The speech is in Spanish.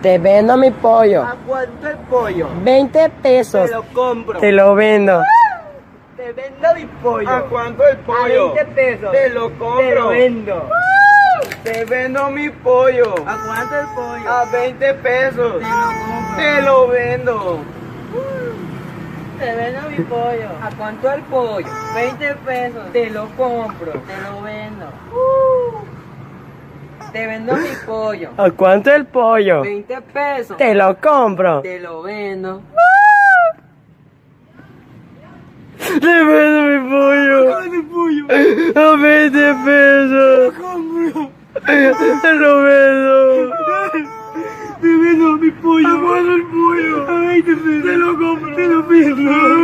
Te vendo mi pollo. ¿A cuánto el pollo? 20 pesos. Te lo compro. Te lo vendo. Te vendo mi pollo. ¿A cuánto el A pollo? 20 pesos. Te lo compro. Te lo vendo. Te vendo mi pollo. ¿A cuánto el pollo? A 20 pesos. Te lo compro. Te lo vendo. Te vendo mi pollo. ¿A cuánto el pollo? 20 pesos. Te lo compro. Te lo vendo. Te vendo mi pollo. ¿A cuánto el pollo? 20 pesos. Te lo compro. Te lo vendo. Te vendo mi pollo. Mi pollo. A 20 pesos. Compro. Te lo vendo. Te vendo mi pollo. ¿A cuánto el pollo? A 20 pesos. Te lo compro. Te lo vendo.